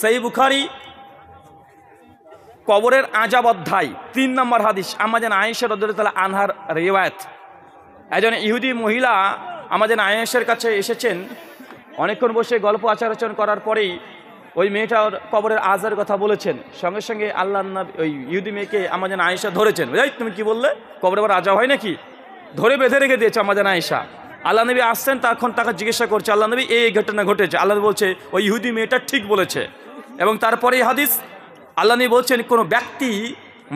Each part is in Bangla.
সহিহ বুখারী কবরের আযাব অধ্যায় ৩ নম্বর হাদিস, আমাদের আয়েশা রাদিয়াল্লাহু তাআলা আনহার রিওয়ায়াত। একজন ইহুদি মহিলা আমাদের আয়েশার কাছে এসেছেন, অনেকক্ষণ বসে গল্প আচার করার পরেই ওই মেয়েটার কবরের আযাবের কথা বলেছেন। সঙ্গে সঙ্গে আল্লাহর নবী ওই ইহুদি মেয়েকে আমাদের আয়েশা ধরেছেন, এই তুমি কি বললে, কবরে আবার আযাব হয় নাকি? ধরে বেঁধে রেখে দিয়েছে আমাদের আয়েশা। আল্লাহ নবী আসছেন, তখন তাকে জিজ্ঞাসা করছে, আল্লাহ নবী এই ঘটনা ঘটেছে। আল্লাহ নবী বলছে ওই ইহুদি মেয়েটা ঠিক বলেছে। এবং তারপরে এই হাদিস আল্লাহ নবী বলছেন, কোনো ব্যক্তি,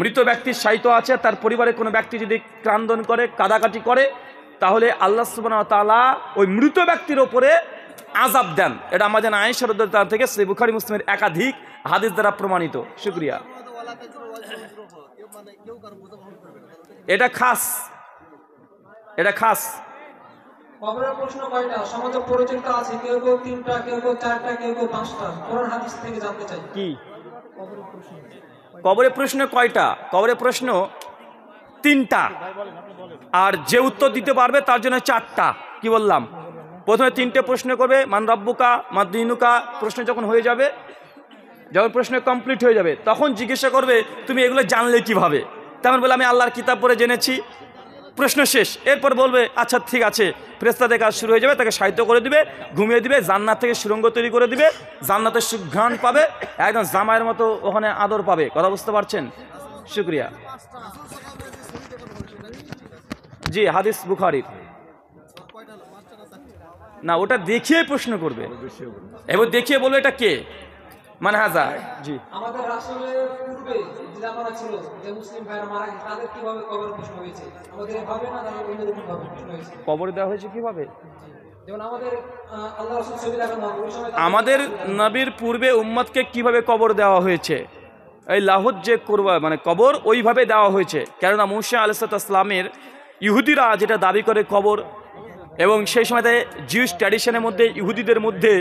মৃত ব্যক্তির সাহিত্য আছে, তার পরিবারের কোনো ব্যক্তি যদি ক্রান্দন করে, কাদাকাটি করে, তাহলে আল্লাহ সুবহানাহু ওয়া তাআলা ওই মৃত ব্যক্তির ওপরে আযাব দেন। এটা আমাদের আয়েশা রাদিয়াল্লাহু তাআলা থেকে সহিহ বুখারী মুসলিমের একাধিক হাদিস দ্বারা প্রমাণিত। শুকরিয়া। এটা খাস, এটা খাস। কবরের প্রশ্ন কয়টা? সমাজে পরিচিত আছে, কেউ কেউ 3টা, কেউ কেউ 4টা, কেউ কেউ 5টা। কোরআন হাদিস থেকে জানতে চাই কি কবরের প্রশ্ন কয়টা? কবরের প্রশ্ন 3টা, আর যে উত্তর দিতে পারবে তার জন্য 4টা। কি বললাম? প্রথমে 3টে প্রশ্ন করবে, মান রব্বুকা মা দীনুকা, প্রশ্ন যখন হয়ে যাবে, যখন প্রশ্ন কমপ্লিট হয়ে যাবে, তখন জিজ্ঞাসা করবে তুমি এগুলো জানলে কিভাবে? তেমন বলে আমি আল্লাহর কিতাব পড়ে জেনেছি, প্রশ্ন শেষ। এরপর বলবে আচ্ছা ঠিক আছে, ফেরেশতাদের কাজ শুরু হয়ে যাবে, তাকে সাহিত্য করে দিবে, ঘুমিয়ে দিবে, জান্নাত থেকে সুড়ঙ্গ তৈরি করে দিবে, জান্নাতের সুঘ্রাণ পাবে, একদম জামাইয়ের মতো ওখানে আদর পাবে। কথা বুঝতে পারছেন? শুকরিয়া। জি, হাদিস বুখারীর। না, ওটা দেখিয়ে প্রশ্ন করবে, এবার দেখিয়ে বলবে এটা কে, মানে হাজা। জি, আমাদের রাসূলের পূর্বে যারা ছিল, যে মুসলিম ভাইরা মারা গেছে, তাদের কিভাবে কবরের প্রশ্ন হয়েছে? আমাদের এভাবে না, তাদের অন্যরকম ভাবে প্রশ্ন হয়েছে। কবর দেওয়া হয়েছে কিভাবে? যেমন আমাদের আল্লাহ রাসূল ছবি দেখানো হয়, ওই সময় আমাদের নবীর পূর্বে উম্মতকে কিভাবে কবর দেওয়া হয়েছে, এই লাহুদ যে করবা মানে কবর, ওইভাবে দেওয়া হয়েছে। কেননা মুসা আলাইহিস সালামের ইহুদিরা যেটা দাবি করে কবর, এবং সেই সময়তে জিউস ট্র্যাডিশনের মধ্যে ইহুদিদের মধ্যে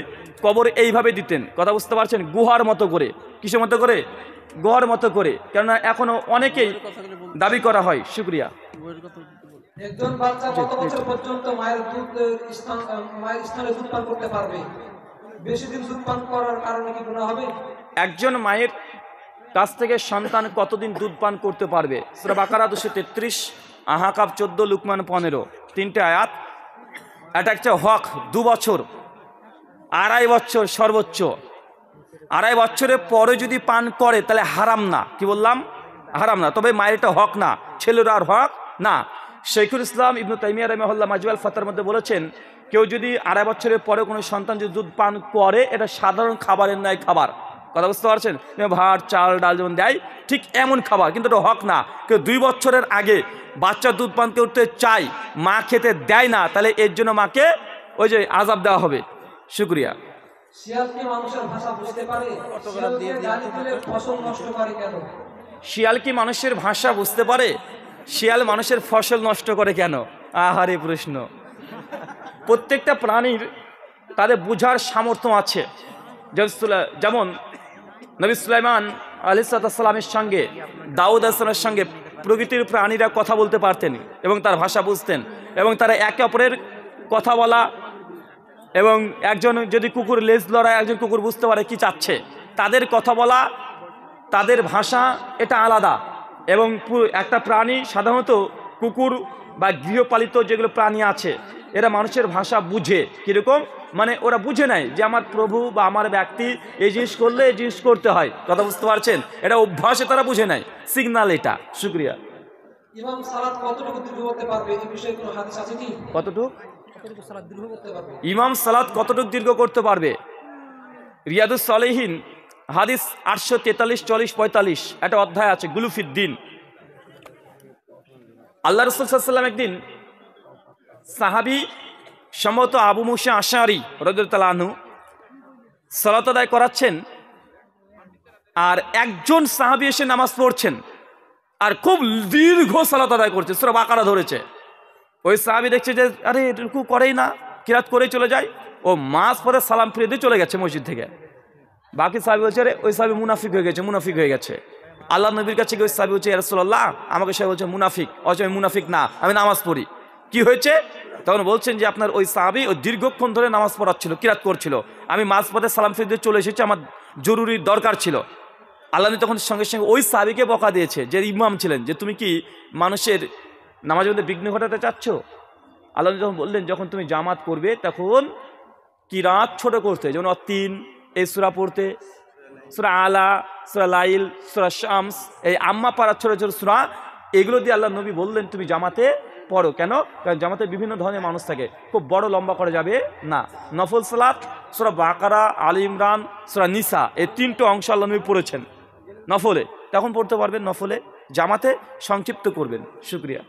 কবর এইভাবে দিতেন। কথা বুঝতে পারছেন? গুহার মতো করে। কিসের মতো করে? গুহার মতো করে। কেননা এখনো অনেকেই দাবি করা হয়। শুকরিয়া। একজন বাচ্চা কত বছর পর্যন্ত মায়ের স্তনে দুধ পান করতে পারবে? বেশি দিন দুধ পান করার কারণে কি গুনাহ হবে? একজন মায়ের কাছ থেকে সন্তান কতদিন দুধ পান করতে পারবে? সূরা বাকারা 233, আহকাফ 14, লুকমান 15, 3টে আয়াত। এটা একটা হক। 2 বছর, 2.5 বছর সর্বোচ্চ। 2.5 বছরের পরে যদি পান করে তাহলে হারাম না। কি বললাম? হারাম না। তবে মায়ের এটা হক না, ছেলের আর হক না। শাইখুল ইসলাম ইবনে তাইমিয়া রাহিমাহুল্লাহ মাজমুল ফাতাওয়ার মধ্যে বলেছেন, কেউ যদি 2.5 বছরের পরে কোনো সন্তান যদি দুধ পান করে, এটা সাধারণ খাবারের ন্যায় খাবার। কথা বুঝতে পারছেন? ভাত, চাল, ডাল যেমন দেয়, ঠিক এমন খাবার, কিন্তু এটা হক না। কেউ 2 বছরের আগে বাচ্চা দুধ পান করতে চায়, মা খেতে দেয় না, তাহলে এর জন্য মাকে ওই যে আযাব দেওয়া হবে। শুকরিয়া। শিয়াল কি মানুষের ভাষা বুঝতে পারে? শিয়ালকে গালি দিলে ফসল নষ্ট করে কেন? শিয়াল কি মানুষের ভাষা বুঝতে পারে? শিয়াল মানুষের ফসল নষ্ট করে কেন? আহারে প্রশ্ন। প্রত্যেকটা প্রাণীর তাদের বুঝার সামর্থ্য আছে। যেমন নবী সুলাইমান আলাইহিস সালামের সঙ্গে, দাউদ আলাইহিস সালামের সঙ্গে প্রকৃতির প্রাণীরা কথা বলতে পারতেন এবং তার ভাষা বুঝতেন, এবং তারা একে অপরের কথা বলা, এবং একজন যদি কুকুর লেজ লড়ায়, একজন কুকুর বুঝতে পারে কি চাচ্ছে। তাদের কথা বলা, তাদের ভাষা, এটা আলাদা। এবং একটা প্রাণী, সাধারণত কুকুর বা গৃহপালিত যেগুলো প্রাণী আছে, এরা মানুষের ভাষা বুঝে। কীরকম? মানে ওরা বুঝে নেয় যে আমার প্রভু বা আমার ব্যক্তি এই জিনিস করলে এই জিনিস করতে হয়। কথা বুঝতে পারছেন? এটা অভ্যাসে তারা বুঝে নেয়, সিগন্যাল এটা। শুকরিয়া। ইমাম সালাত কতটুকু দীর্ঘ করতে পারবে, এই বিষয়ে কোনো হাদিস আছে কি? কতটুকু সালাত দীর্ঘ করতে পারবে? ইমাম সালাত কতটুকু দীর্ঘ করতে পারবে? রিয়াদুস সালেহিন হাদিস 843, 40, 45 একটা অধ্যায় আছে, গুলুফিদ্দিন। আল্লাহ রাসূল সাল্লাল্লাহু আলাইহি ওয়াসাল্লাম একদিন সাহাবী, সম্ভবত আবু মুসা আশআরী রাদিয়াল্লাহু তাআলা আনহু, সালাত আদায় করাচ্ছেন, আর একজন সাহাবী এসে নামাজ পড়ছেন, আর খুব দীর্ঘ সালাত আদায় করছে, সূরা বাকারা ধরেছে। ওই সাহাবী দেখছে যে আরে রুকু করেই না, কিরাত করেই চলে যায়। ও মাস পরে সালাম ফিরে দিয়ে চলে গেছে মসজিদ থেকে। বাকি সাহাবী বলছে আরে ওই সাহাবী মুনাফিক হয়ে গেছে, মুনাফিক হয়ে গেছে। আল্লাহ নবীর কাছে গিয়ে ওই সাহাবী বলছে ইয়া রাসূলুল্লাহ, আমাকে সে বলছে মুনাফিক। অথচ আমি মুনাফিক না, আমি নামাজ পড়ি। কি হয়েছে? তখন বলছেন যে আপনার ওই সাহাবী ওই দীর্ঘক্ষণ ধরে নামাজ পড়াচ্ছিল, কিরাত করছিল, আমি মাঝপথে সালাম ফিরে দিয়ে চলে এসেছি, আমার জরুরি দরকার ছিল। আল্লাহ নবী তখন সঙ্গে সঙ্গে ওই সাহাবীকে বকা দিয়েছে যে ইমাম ছিলেন, যে তুমি কি মানুষের নামাজের মধ্যে বিঘ্ন ঘটাতে চাচ্ছ? আল্লাহ নবী তখন বললেন, যখন তুমি জামাত করবে তখন কিরাত ছোট করতে, যেমন অত্তিন এই সূরা পড়তে, সূরা আলা, সূরা লাইল, সূরা শামস, এই আম্মা পাড়ার ছোট ছোট সূরা, এগুলো দিয়ে আল্লাহ নবী বললেন তুমি জামাতে পড়ো। কেন? কারণ জামাতে বিভিন্ন ধরনের মানুষ থাকে, খুব বড় লম্বা করা যাবে না। নফল সালাত সূরা বাকারা, আলী ইমরান, সূরা নিসা, এই 3টা অংশ আল্লাহ নবী পড়েছেন নফলে, তখন পড়তে পারবেন। নফলে জামাতে সংক্ষিপ্ত করবেন। শুকরিয়া।